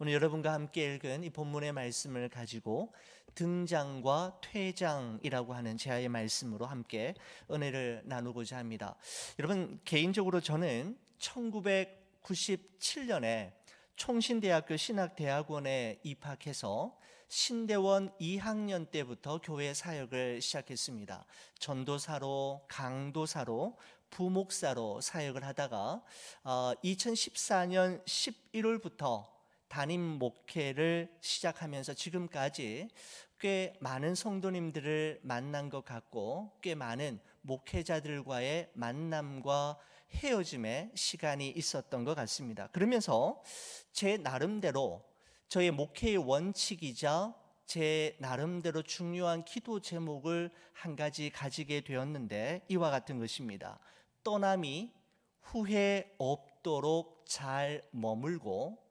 오늘 여러분과 함께 읽은 이 본문의 말씀을 가지고 등장과 퇴장이라고 하는 제아의 말씀으로 함께 은혜를 나누고자 합니다. 여러분, 개인적으로 저는 1997년에 총신대학교 신학대학원에 입학해서 신대원 2학년 때부터 교회 사역을 시작했습니다. 전도사로, 강도사로, 부목사로 사역을 하다가 2014년 11월부터 담임 목회를 시작하면서 지금까지 꽤 많은 성도님들을 만난 것 같고 꽤 많은 목회자들과의 만남과 헤어짐의 시간이 있었던 것 같습니다. 그러면서 제 나름대로 저의 목회의 원칙이자 제 나름대로 중요한 기도 제목을 한 가지 가지게 되었는데 이와 같은 것입니다. 떠남이 후회 없도록 잘 머물고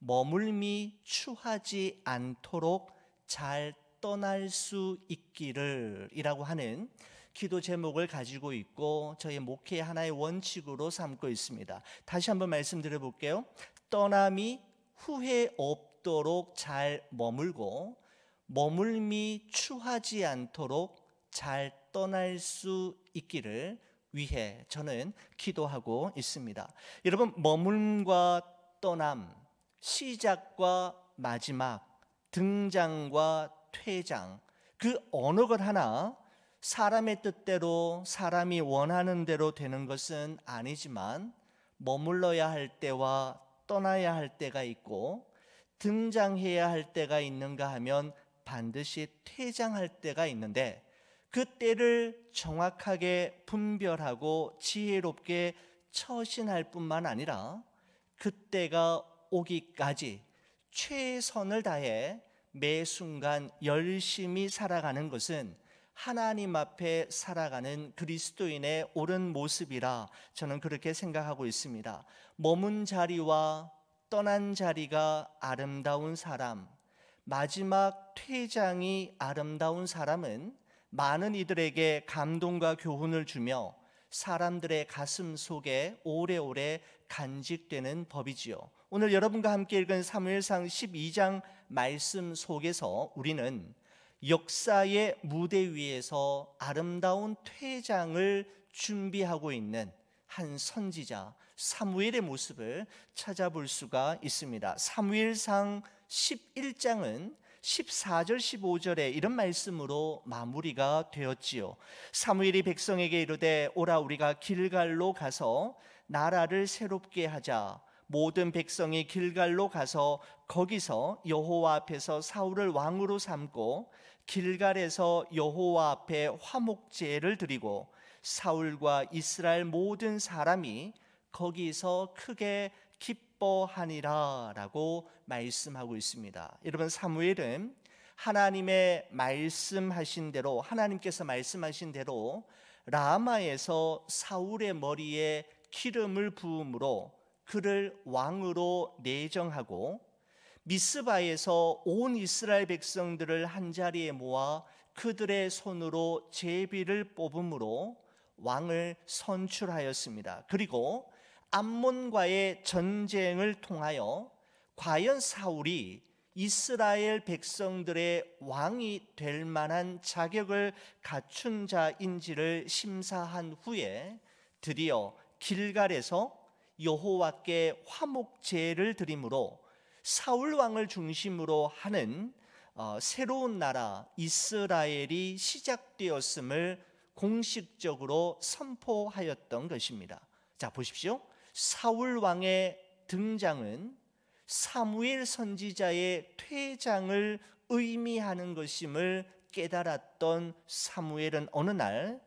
머물미 추하지 않도록 잘 떠날 수 있기를 이라고 하는 기도 제목을 가지고 있고 저희 목회의 하나의 원칙으로 삼고 있습니다. 다시 한번 말씀드려 볼게요. 떠남이 후회 없도록 잘 머물고 머물미 추하지 않도록 잘 떠날 수 있기를 위해 저는 기도하고 있습니다. 여러분, 머물과 떠남, 시작과 마지막, 등장과 퇴장, 그 어느 것 하나 사람의 뜻대로 사람이 원하는 대로 되는 것은 아니지만 머물러야 할 때와 떠나야 할 때가 있고 등장해야 할 때가 있는가 하면 반드시 퇴장할 때가 있는데 그 때를 정확하게 분별하고 지혜롭게 처신할 뿐만 아니라 그때가 오기까지 최선을 다해 매 순간 열심히 살아가는 것은 하나님 앞에 살아가는 그리스도인의 옳은 모습이라 저는 그렇게 생각하고 있습니다. 머문 자리와 떠난 자리가 아름다운 사람, 마지막 퇴장이 아름다운 사람은 많은 이들에게 감동과 교훈을 주며 사람들의 가슴 속에 오래오래 간직되는 법이지요. 오늘 여러분과 함께 읽은 사무엘상 12장 말씀 속에서 우리는 역사의 무대 위에서 아름다운 퇴장을 준비하고 있는 한 선지자 사무엘의 모습을 찾아볼 수가 있습니다. 사무엘상 11장은 14절 15절에 이런 말씀으로 마무리가 되었지요. 사무엘이 백성에게 이르되 오라 우리가 길갈로 가서 나라를 새롭게 하자. 모든 백성이 길갈로 가서 거기서 여호와 앞에서 사울을 왕으로 삼고 길갈에서 여호와 앞에 화목제를 드리고 사울과 이스라엘 모든 사람이 거기서 크게 기뻐하니라 라고 말씀하고 있습니다. 여러분, 사무엘은 하나님의 말씀하신 대로 하나님께서 말씀하신 대로 라마에서 사울의 머리에 기름을 부음으로 그를 왕으로 내정하고 미스바에서 온 이스라엘 백성들을 한자리에 모아 그들의 손으로 제비를 뽑음으로 왕을 선출하였습니다. 그리고 암몬과의 전쟁을 통하여 과연 사울이 이스라엘 백성들의 왕이 될 만한 자격을 갖춘 자인지를 심사한 후에 드디어 길갈에서 여호와께 화목제를 드림으로 사울 왕을 중심으로 하는 새로운 나라 이스라엘이 시작되었음을 공식적으로 선포하였던 것입니다. 자, 보십시오. 사울 왕의 등장은 사무엘 선지자의 퇴장을 의미하는 것임을 깨달았던 사무엘은 어느 날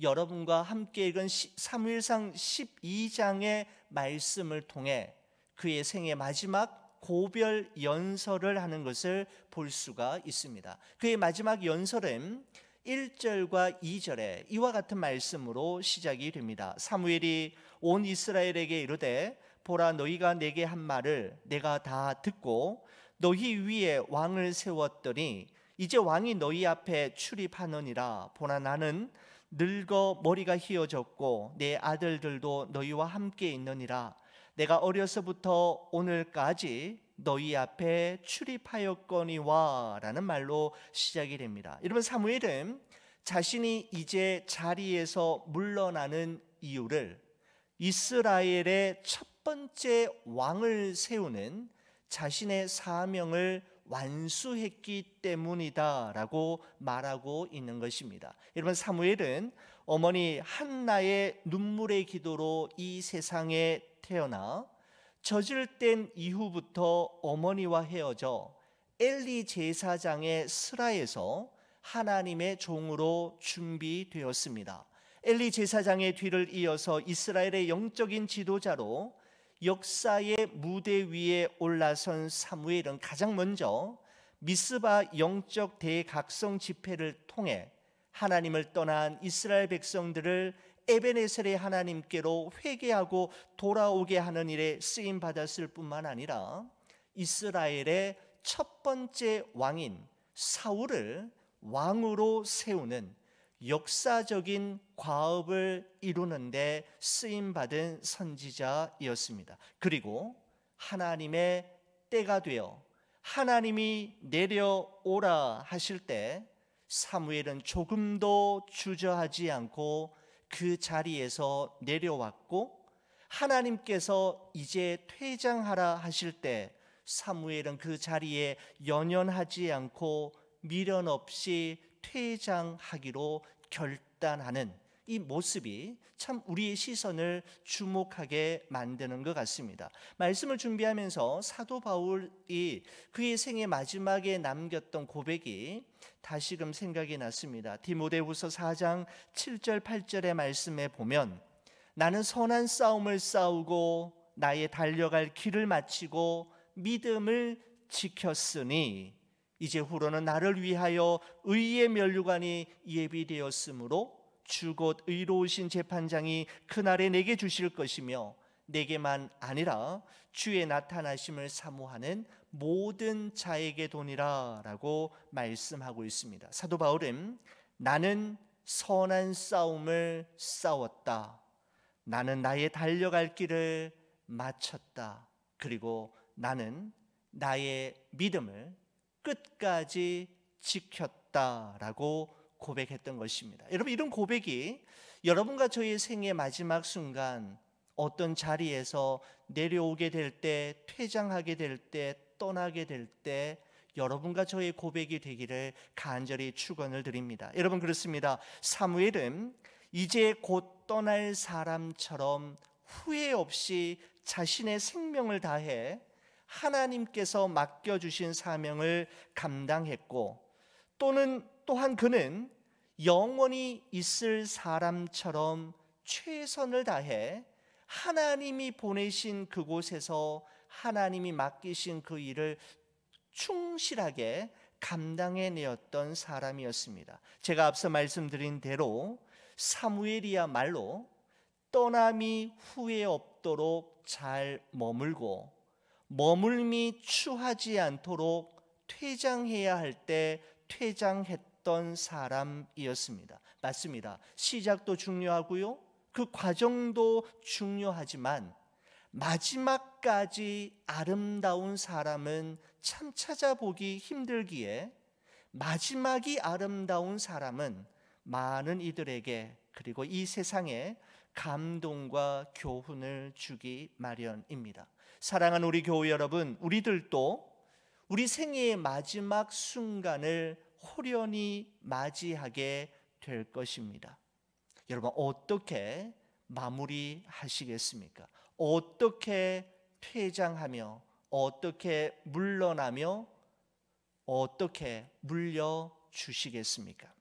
여러분과 함께 읽은 사무엘상 12장의 말씀을 통해 그의 생애 마지막 고별 연설을 하는 것을 볼 수가 있습니다. 그의 마지막 연설은 1절과 2절에 이와 같은 말씀으로 시작이 됩니다. 사무엘이 온 이스라엘에게 이르되 보라 너희가 내게 한 말을 내가 다 듣고 너희 위에 왕을 세웠더니 이제 왕이 너희 앞에 출입하느니라. 보라 나는 늙어 머리가 휘어졌고 내 아들들도 너희와 함께 있느니라. 내가 어려서부터 오늘까지 너희 앞에 출입하였거니와 라는 말로 시작이 됩니다. 여러분, 사무엘은 자신이 이제 자리에서 물러나는 이유를 이스라엘의 첫 번째 왕을 세우는 자신의 사명을 완수했기 때문이다라고 말하고 있는 것입니다. 여러분, 사무엘은 어머니 한나의 눈물의 기도로 이 세상에 태어나 젖을 이후부터 어머니와 헤어져 엘리 제사장의 슬하에서 하나님의 종으로 준비되었습니다. 엘리 제사장의 뒤를 이어서 이스라엘의 영적인 지도자로 역사의 무대 위에 올라선 사무엘은 가장 먼저 미스바 영적 대각성 집회를 통해 하나님을 떠난 이스라엘 백성들을 에베네셀의 하나님께로 회개하고 돌아오게 하는 일에 쓰임 받았을 뿐만 아니라 이스라엘의 첫 번째 왕인 사울을 왕으로 세우는 역사적인 과업을 이루는데 쓰임받은 선지자이었습니다. 그리고 하나님의 때가 되어 하나님이 내려오라 하실 때 사무엘은 조금도 주저하지 않고 그 자리에서 내려왔고, 하나님께서 이제 퇴장하라 하실 때 사무엘은 그 자리에 연연하지 않고 미련 없이 퇴장하기로 결단하는 이 모습이 참 우리의 시선을 주목하게 만드는 것 같습니다. 말씀을 준비하면서 사도 바울이 그의 생애 마지막에 남겼던 고백이 다시금 생각이 났습니다. 디모데후서 4장 7절 8절의 말씀에 보면 나는 선한 싸움을 싸우고 나의 달려갈 길을 마치고 믿음을 지켰으니 이제 후로는 나를 위하여 의의 면류관이 예비되었으므로 주 곧 의로우신 재판장이 그날에 내게 주실 것이며 내게만 아니라 주의 나타나심을 사모하는 모든 자에게 도니라 라고 말씀하고 있습니다. 사도 바울은 나는 선한 싸움을 싸웠다, 나는 나의 달려갈 길을 마쳤다, 그리고 나는 나의 믿음을 끝까지 지켰다라고 고백했던 것입니다. 여러분, 이런 고백이 여러분과 저의 생의 마지막 순간 어떤 자리에서 내려오게 될 때, 퇴장하게 될 때, 떠나게 될 때 여러분과 저의 고백이 되기를 간절히 축원을 드립니다. 여러분, 그렇습니다. 사무엘은 이제 곧 떠날 사람처럼 후회 없이 자신의 생명을 다해 하나님께서 맡겨주신 사명을 감당했고, 또한 그는 영원히 있을 사람처럼 최선을 다해 하나님이 보내신 그곳에서 하나님이 맡기신 그 일을 충실하게 감당해내었던 사람이었습니다. 제가 앞서 말씀드린 대로 사무엘이야말로 떠남이 후회 없도록 잘 머물미 추하지 않도록 퇴장해야 할 때 퇴장했던 사람이었습니다. 맞습니다. 시작도 중요하고요, 그 과정도 중요하지만 마지막까지 아름다운 사람은 참 찾아보기 힘들기에 마지막이 아름다운 사람은 많은 이들에게, 그리고 이 세상에 감동과 교훈을 주기 마련입니다. 사랑하는 우리 교우 여러분, 우리들도 우리 생애의 마지막 순간을 호련히 맞이하게 될 것입니다. 여러분, 어떻게 마무리하시겠습니까? 어떻게 퇴장하며, 어떻게 물러나며, 어떻게 물려주시겠습니까?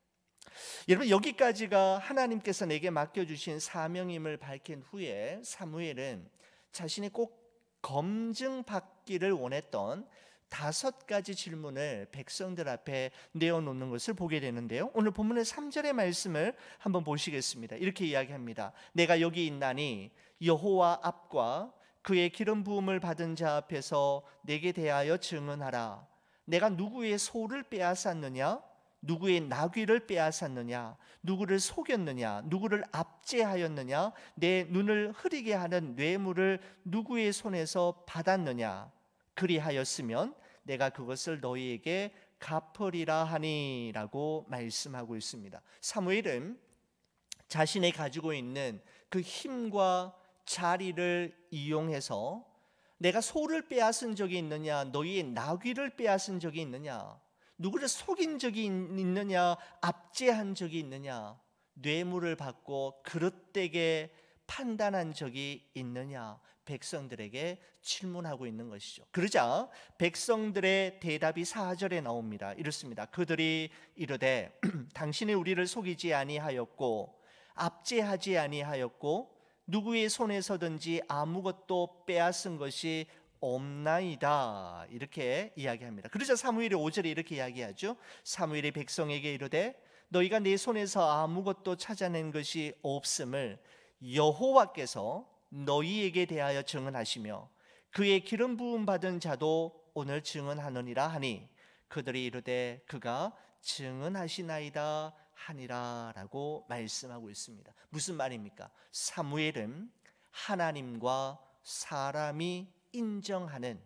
여러분, 여기까지가 하나님께서 내게 맡겨주신 사명임을 밝힌 후에 사무엘은 자신이 꼭 검증받기를 원했던 5가지 질문을 백성들 앞에 내어놓는 것을 보게 되는데요, 오늘 본문의 3절의 말씀을 한번 보시겠습니다. 이렇게 이야기합니다. 내가 여기 있나니 여호와 앞과 그의 기름 부음을 받은 자 앞에서 내게 대하여 증언하라. 내가 누구의 소를 빼앗았느냐? 누구의 나귀를 빼앗았느냐? 누구를 속였느냐? 누구를 압제하였느냐? 내 눈을 흐리게 하는 뇌물을 누구의 손에서 받았느냐? 그리하였으면 내가 그것을 너희에게 갚으리라 하니라고 말씀하고 있습니다. 사무엘은 자신이 가지고 있는 그 힘과 자리를 이용해서 내가 소를 빼앗은 적이 있느냐? 너희의 나귀를 빼앗은 적이 있느냐? 누구를 속인 적이 있느냐? 압제한 적이 있느냐? 뇌물을 받고 그릇되게 판단한 적이 있느냐? 백성들에게 질문하고 있는 것이죠. 그러자 백성들의 대답이 4절에 나옵니다. 이렇습니다. 그들이 이르되 당신이 우리를 속이지 아니하였고 압제하지 아니하였고 누구의 손에서든지 아무것도 빼앗은 것이 없나이다. 이렇게 이야기합니다. 그러자 사무엘이 5절에 이렇게 이야기하죠. 사무엘이 백성에게 이르되 너희가 내 손에서 아무것도 찾아낸 것이 없음을 여호와께서 너희에게 대하여 증언하시며 그의 기름 부음 받은 자도 오늘 증언하느니라 하니 그들이 이르되 그가 증언하시나이다 하니라라고 말씀하고 있습니다. 무슨 말입니까? 사무엘은 하나님과 사람이 인정하는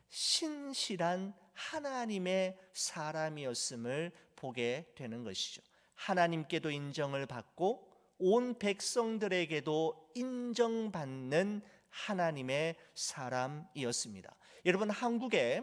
신실한 하나님의 사람이었음을 보게 되는 것이죠. 하나님께도 인정을 받고 온 백성들에게도 인정받는 하나님의 사람이었습니다. 여러분, 한국에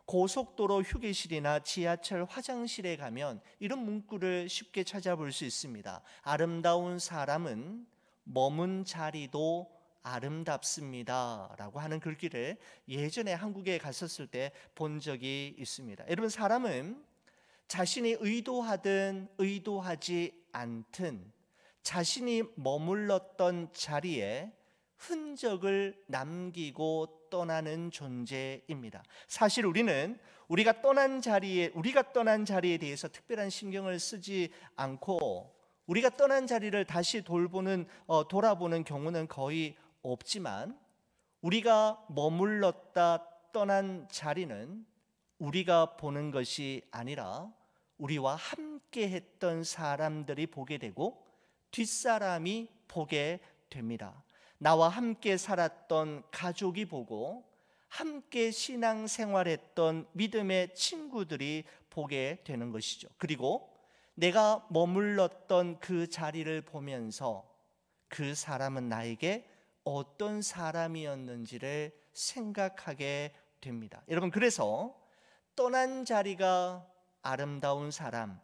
고속도로 휴게실이나 지하철 화장실에 가면 이런 문구를 쉽게 찾아볼 수 있습니다. 아름다운 사람은 머문 자리도 아름답습니다 라고 하는 글귀를 예전에 한국에 갔었을 때 본 적이 있습니다. 여러분, 사람은 자신이 의도하든 의도하지 않든 자신이 머물렀던 자리에 흔적을 남기고 떠나는 존재입니다. 사실 우리가 떠난 자리에 대해서 특별한 신경을 쓰지 않고 우리가 떠난 자리를 다시 돌아보는 경우는 거의 없지만 우리가 머물렀다 떠난 자리는 우리가 보는 것이 아니라 우리와 함께 했던 사람들이 보게 되고 뒷사람이 보게 됩니다. 나와 함께 살았던 가족이 보고 함께 신앙생활했던 믿음의 친구들이 보게 되는 것이죠. 그리고 내가 머물렀던 그 자리를 보면서 그 사람은 나에게 어떤 사람이었는지를 생각하게 됩니다. 여러분, 그래서 떠난 자리가 아름다운 사람,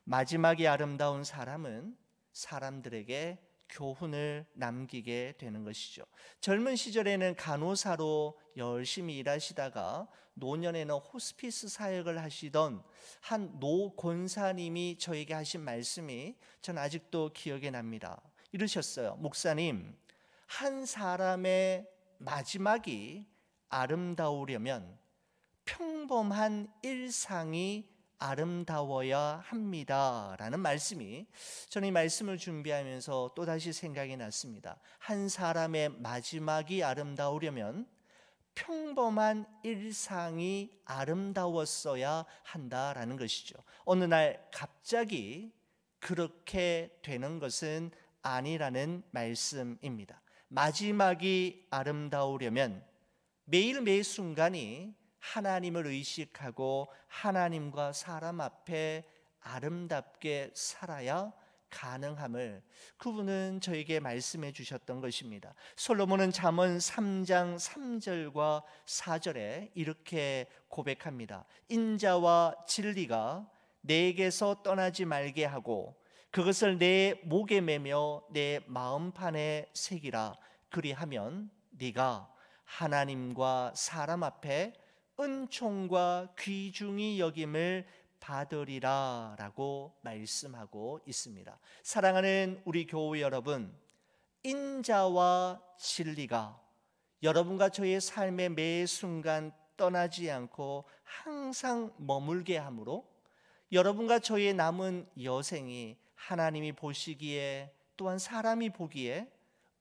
마지막이 아름다운 사람은 사람들에게 교훈을 남기게 되는 것이죠. 젊은 시절에는 간호사로 열심히 일하시다가 노년에는 호스피스 사역을 하시던 한 노 권사님이 저에게 하신 말씀이 전 아직도 기억에 납니다. 이러셨어요. 목사님, 한 사람의 마지막이 아름다우려면 평범한 일상이 아름다워야 합니다 라는 말씀이 저는 이 말씀을 준비하면서 또다시 생각이 났습니다. 한 사람의 마지막이 아름다우려면 평범한 일상이 아름다웠어야 한다라는 것이죠. 어느 날 갑자기 그렇게 되는 것은 아니라는 말씀입니다. 마지막이 아름다우려면 매일 매 순간이 하나님을 의식하고 하나님과 사람 앞에 아름답게 살아야 가능함을 그분은 저에게 말씀해 주셨던 것입니다. 솔로몬은 잠언 3장 3절과 4절에 이렇게 고백합니다. 인자와 진리가 내게서 떠나지 말게 하고 그것을 내 목에 매며 내 마음판에 새기라. 그리하면 네가 하나님과 사람 앞에 은총과 귀중히 여김을 받으리라 라고 말씀하고 있습니다. 사랑하는 우리 교우 여러분, 인자와 진리가 여러분과 저의 삶의 매 순간 떠나지 않고 항상 머물게 하므로 여러분과 저의 남은 여생이 하나님이 보시기에 또한 사람이 보기에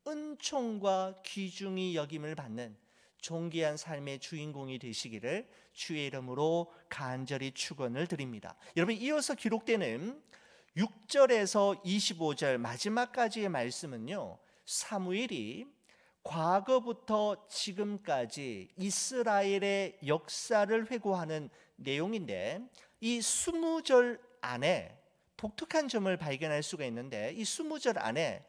은총과 귀중히 여김을 받는 존귀한 삶의 주인공이 되시기를 주의 이름으로 간절히 축원을 드립니다. 여러분, 이어서 기록되는 6절에서 25절 마지막까지의 말씀은요, 사무엘이 과거부터 지금까지 이스라엘의 역사를 회고하는 내용인데, 이 20절 안에 독특한 점을 발견할 수가 있는데, 이 20절 안에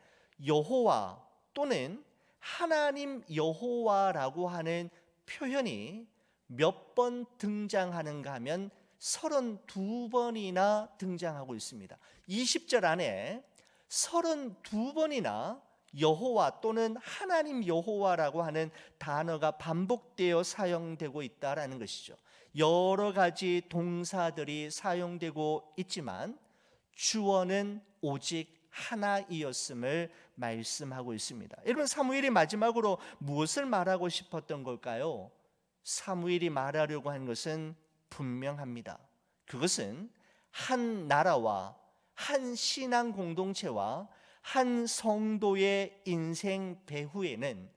여호와 또는 하나님 여호와라고 하는 표현이 몇 번 등장하는가 하면 32번이나 등장하고 있습니다. 20절 안에 32번이나 여호와 또는 하나님 여호와라고 하는 단어가 반복되어 사용되고 있다라는 것이죠. 여러 가지 동사들이 사용되고 있지만 주어는 오직 하나이었음을 말씀하고 있습니다. 여러분, 사무엘이 마지막으로 무엇을 말하고 싶었던 걸까요? 사무엘이 말하려고 한 것은 분명합니다. 그것은 한 나라와 한 신앙 공동체와 한 성도의 인생 배후에는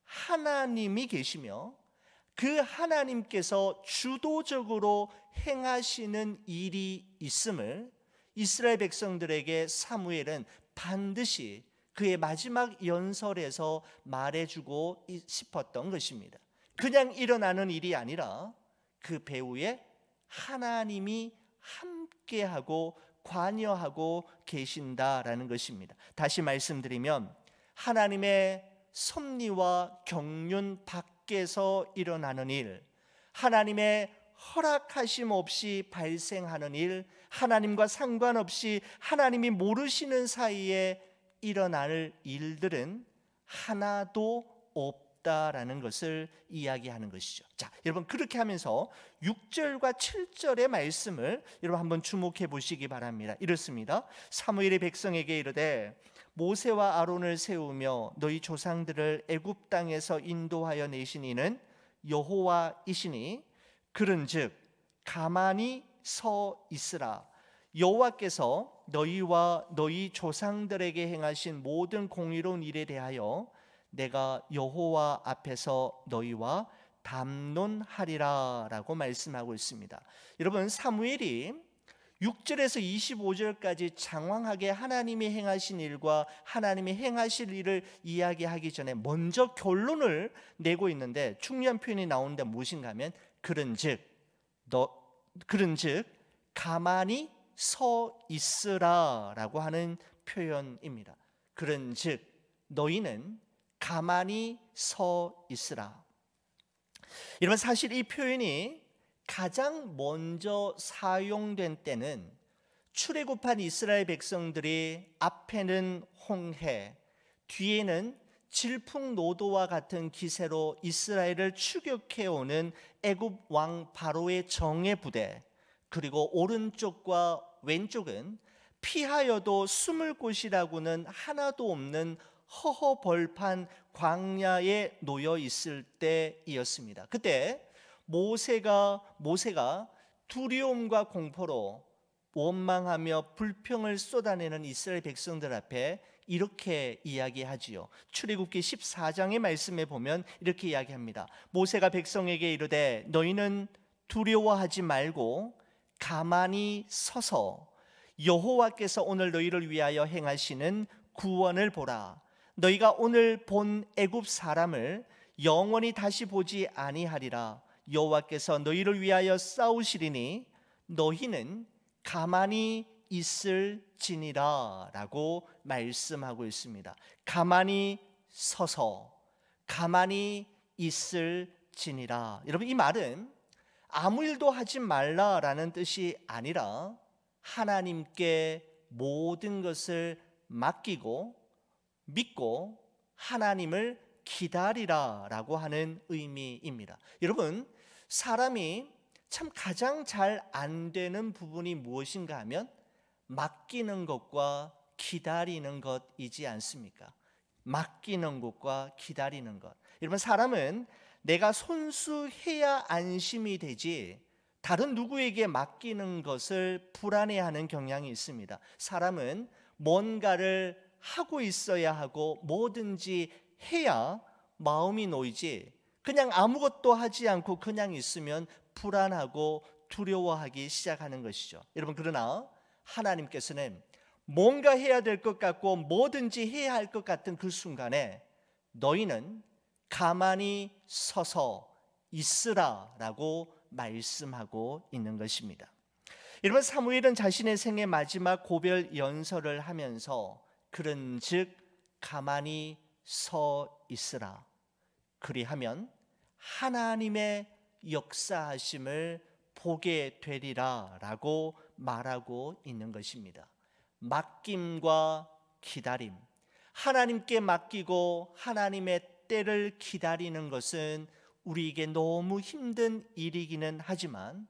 하나님이 계시며 그 하나님께서 주도적으로 행하시는 일이 있음을 이스라엘 백성들에게 사무엘은 반드시 그의 마지막 연설에서 말해주고 싶었던 것입니다. 그냥 일어나는 일이 아니라 그 배후에 하나님이 함께하고 관여하고 계신다라는 것입니다. 다시 말씀드리면 하나님의 섭리와 경륜 밖에서 일어나는 일, 하나님의 허락하심 없이 발생하는 일, 하나님과 상관없이 하나님이 모르시는 사이에 일어날 일들은 하나도 없다라는 것을 이야기하는 것이죠. 자, 여러분, 그렇게 하면서 6절과 7절의 말씀을 여러분 한번 주목해 보시기 바랍니다. 이렇습니다. 사무엘이 백성에게 이르되 모세와 아론을 세우며 너희 조상들을 애굽 땅에서 인도하여 내신 이는 여호와이시니 그런즉 가만히 서 있으라. 여호와께서 너희와 너희 조상들에게 행하신 모든 공의로운 일에 대하여 내가 여호와 앞에서 너희와 담론하리라 라고 말씀하고 있습니다. 여러분, 사무엘이 6절에서 25절까지 장황하게 하나님이 행하신 일과 하나님이 행하실 일을 이야기하기 전에 먼저 결론을 내고 있는데, 중요한 표현이 나오는데 무엇인가 하면 그런즉 가만히 서 있으라 라고 하는 표현입니다. 그런즉 너희는 가만히 서 있으라. 여러분, 사실 이 표현이 가장 먼저 사용된 때는 출애굽한 이스라엘 백성들이 앞에는 홍해, 뒤에는 질풍노도와 같은 기세로 이스라엘을 추격해오는 애굽 왕 바로의 정예 부대, 그리고 오른쪽과 왼쪽은 피하여도 숨을 곳이라고는 하나도 없는 허허벌판 광야에 놓여 있을 때이었습니다. 그때 모세가 두려움과 공포로 원망하며 불평을 쏟아내는 이스라엘 백성들 앞에 이렇게 이야기하지요. 출애굽기 14장의 말씀에 보면 이렇게 이야기합니다. 모세가 백성에게 이르되 너희는 두려워하지 말고 가만히 서서 여호와께서 오늘 너희를 위하여 행하시는 구원을 보라. 너희가 오늘 본 애굽 사람을 영원히 다시 보지 아니하리라. 여호와께서 너희를 위하여 싸우시리니 너희는 가만히 있을지니라 라고 말씀하고 있습니다. 가만히 서서 가만히 있을지니라. 여러분, 이 말은 아무 일도 하지 말라라는 뜻이 아니라 하나님께 모든 것을 맡기고 믿고 하나님을 기다리라라고 하는 의미입니다. 여러분, 사람이 참 가장 잘 안 되는 부분이 무엇인가 하면 맡기는 것과 기다리는 것이지 않습니까? 맡기는 것과 기다리는 것. 여러분, 사람은 내가 손수해야 안심이 되지 다른 누구에게 맡기는 것을 불안해하는 경향이 있습니다. 사람은 뭔가를 하고 있어야 하고 뭐든지 해야 마음이 놓이지 그냥 아무것도 하지 않고 그냥 있으면 불안하고 두려워하기 시작하는 것이죠. 여러분, 그러나 하나님께서는 뭔가 해야 될 것 같고 뭐든지 해야 할 것 같은 그 순간에 너희는 가만히 서서 있으라라고 말씀하고 있는 것입니다. 여러분, 사무엘은 자신의 생애 마지막 고별 연설을 하면서 그런즉 가만히 서 있으라, 그리하면 하나님의 역사하심을 보게 되리라 라고 말하고 있는 것입니다. 맡김과 기다림, 하나님께 맡기고 하나님의 때를 기다리는 것은 우리에게 너무 힘든 일이기는 하지만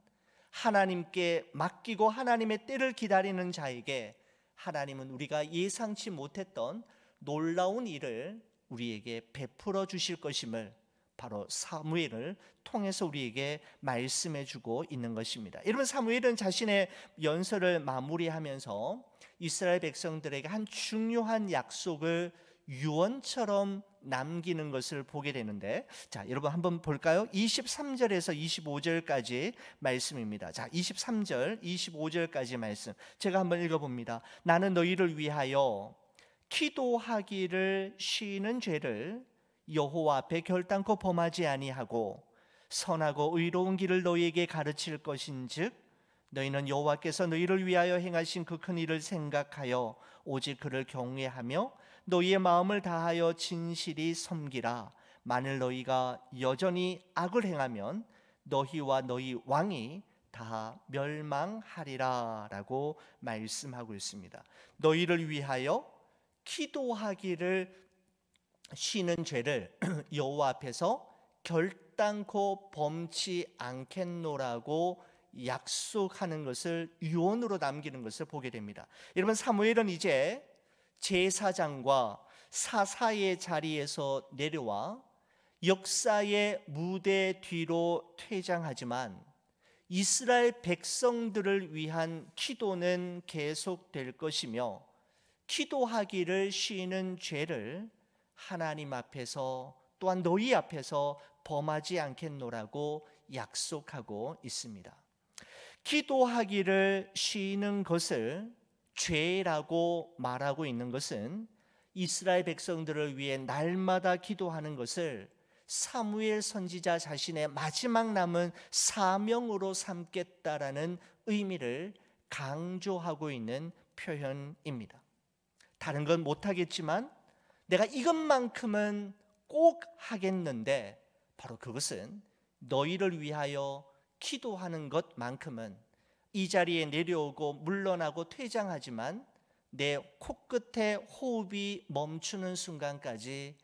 하나님께 맡기고 하나님의 때를 기다리는 자에게 하나님은 우리가 예상치 못했던 놀라운 일을 우리에게 베풀어 주실 것임을 바로 사무엘을 통해서 우리에게 말씀해 주고 있는 것입니다. 여러분, 사무엘은 자신의 연설을 마무리하면서 이스라엘 백성들에게 한 중요한 약속을 유언처럼 남기는 것을 보게 되는데, 자, 여러분 한번 볼까요? 23절에서 25절까지 말씀입니다. 자, 23절, 25절까지 말씀 제가 한번 읽어봅니다. 나는 너희를 위하여 기도하기를 쉬는 죄를 여호와 앞에 결단코 범하지 아니하고 선하고 의로운 길을 너희에게 가르칠 것인즉 너희는 여호와께서 너희를 위하여 행하신 그 큰 일을 생각하여 오직 그를 경외하며 너희의 마음을 다하여 진실이 섬기라. 만일 너희가 여전히 악을 행하면 너희와 너희 왕이 다 멸망하리라 라고 말씀하고 있습니다. 너희를 위하여 기도하기를 쉬는 죄를 여호와 앞에서 결단코 범치 않겠노라고 약속하는 것을 유언으로 남기는 것을 보게 됩니다. 여러분, 사무엘은 이제 제사장과 사사의 자리에서 내려와 역사의 무대 뒤로 퇴장하지만 이스라엘 백성들을 위한 기도는 계속될 것이며 기도하기를 쉬는 죄를 하나님 앞에서 또한 너희 앞에서 범하지 않겠노라고 약속하고 있습니다. 기도하기를 쉬는 것을 죄라고 말하고 있는 것은 이스라엘 백성들을 위해 날마다 기도하는 것을 사무엘 선지자 자신의 마지막 남은 사명으로 삼겠다라는 의미를 강조하고 있는 표현입니다. 다른 건 못하겠지만 내가 이것만큼은 꼭 하겠는데, 바로 그것은 너희를 위하여 기도하는 것만큼은 이 자리에 내려오고 물러나고 퇴장하지만 내 코끝에 호흡이 멈추는 순간까지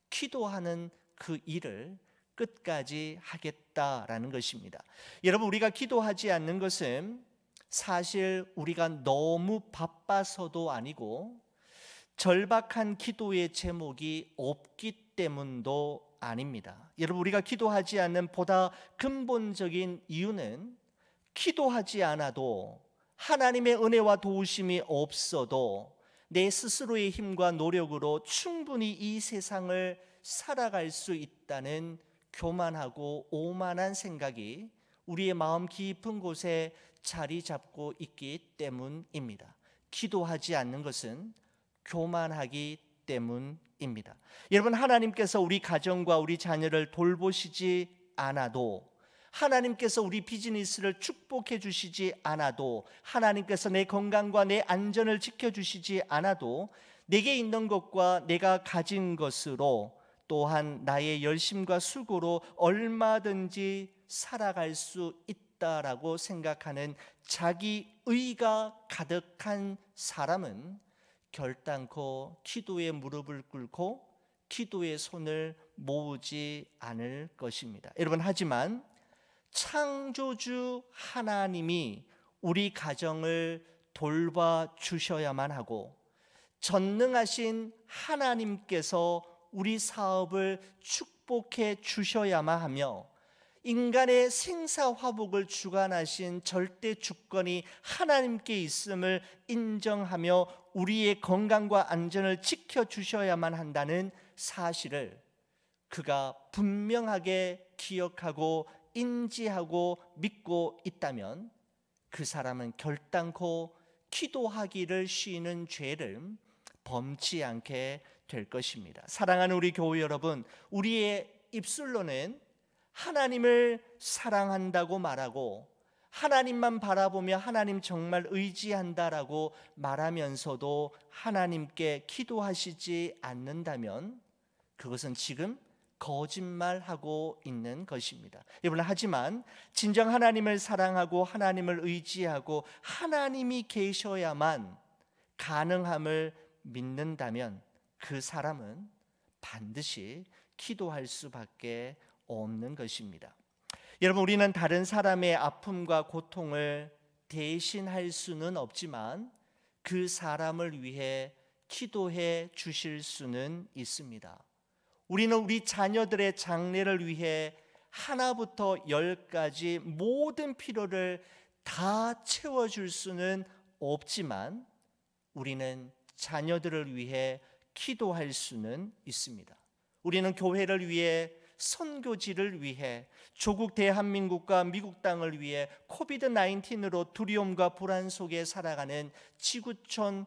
기도하는 그 일을 끝까지 하겠다라는 것입니다. 여러분, 우리가 기도하지 않는 것은 사실 우리가 너무 바빠서도 아니고 절박한 기도의 제목이 없기 때문도 아닙니다. 여러분, 우리가 기도하지 않는 보다 근본적인 이유는 기도하지 않아도 하나님의 은혜와 도우심이 없어도 내 스스로의 힘과 노력으로 충분히 이 세상을 살아갈 수 있다는 교만하고 오만한 생각이 우리의 마음 깊은 곳에 자리 잡고 있기 때문입니다. 기도하지 않는 것은 교만하기 때문입니다. 여러분, 하나님께서 우리 가정과 우리 자녀를 돌보시지 않아도, 하나님께서 우리 비즈니스를 축복해 주시지 않아도, 하나님께서 내 건강과 내 안전을 지켜주시지 않아도 내게 있는 것과 내가 가진 것으로 또한 나의 열심과 수고로 얼마든지 살아갈 수 있다라고 생각하는 자기의가 가득한 사람은 결단코 기도에 무릎을 꿇고 기도의 손을 모으지 않을 것입니다. 여러분, 하지만 창조주 하나님이 우리 가정을 돌봐 주셔야만 하고 전능하신 하나님께서 우리 사업을 축복해 주셔야만 하며 인간의 생사화복을 주관하신 절대 주권이 하나님께 있음을 인정하며 우리의 건강과 안전을 지켜주셔야만 한다는 사실을 그가 분명하게 기억하고 인지하고 믿고 있다면 그 사람은 결단코 기도하기를 쉬는 죄를 범치 않게 될 것입니다. 사랑하는 우리 교회 여러분, 우리의 입술로는 하나님을 사랑한다고 말하고 하나님만 바라보며 하나님 정말 의지한다라고 말하면서도 하나님께 기도하시지 않는다면 그것은 지금 거짓말하고 있는 것입니다. 여러분, 하지만 진정 하나님을 사랑하고 하나님을 의지하고 하나님이 계셔야만 가능함을 믿는다면 그 사람은 반드시 기도할 수밖에 없는 것입니다. 여러분, 우리는 다른 사람의 아픔과 고통을 대신할 수는 없지만 그 사람을 위해 기도해 주실 수는 있습니다. 우리는 우리 자녀들의 장래를 위해 하나부터 열까지 모든 필요를 다 채워줄 수는 없지만 우리는 자녀들을 위해 기도할 수는 있습니다. 우리는 교회를 위해, 선교지를 위해, 조국 대한민국과 미국 땅을 위해, 코비드-19으로 두려움과 불안 속에 살아가는 지구촌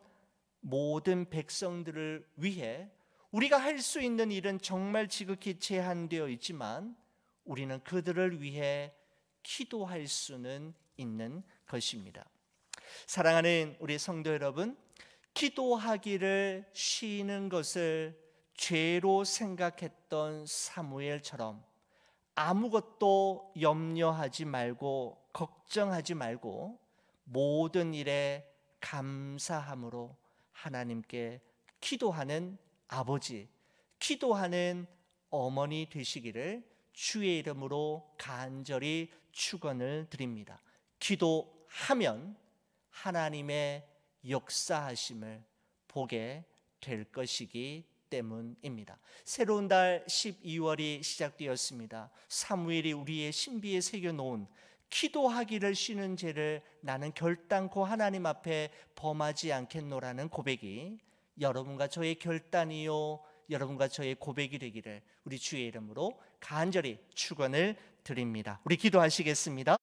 모든 백성들을 위해 우리가 할 수 있는 일은 정말 지극히 제한되어 있지만 우리는 그들을 위해 기도할 수는 있는 것입니다. 사랑하는 우리 성도 여러분, 기도하기를 쉬는 것을 죄로 생각했던 사무엘처럼 아무것도 염려하지 말고 걱정하지 말고 모든 일에 감사함으로 하나님께 기도하는 아버지, 기도하는 어머니 되시기를 주의 이름으로 간절히 축원을 드립니다. 기도하면 하나님의 역사하심을 보게 될 것이기 때문입니다. 새로운 달 12월이 시작되었습니다. 사무엘이 우리의 신비에 새겨놓은 기도하기를 쉬는 죄를 나는 결단코 하나님 앞에 범하지 않겠노라는 고백이 여러분과 저의 결단이요, 여러분과 저의 고백이 되기를 우리 주의 이름으로 간절히 축원을 드립니다. 우리 기도하시겠습니다.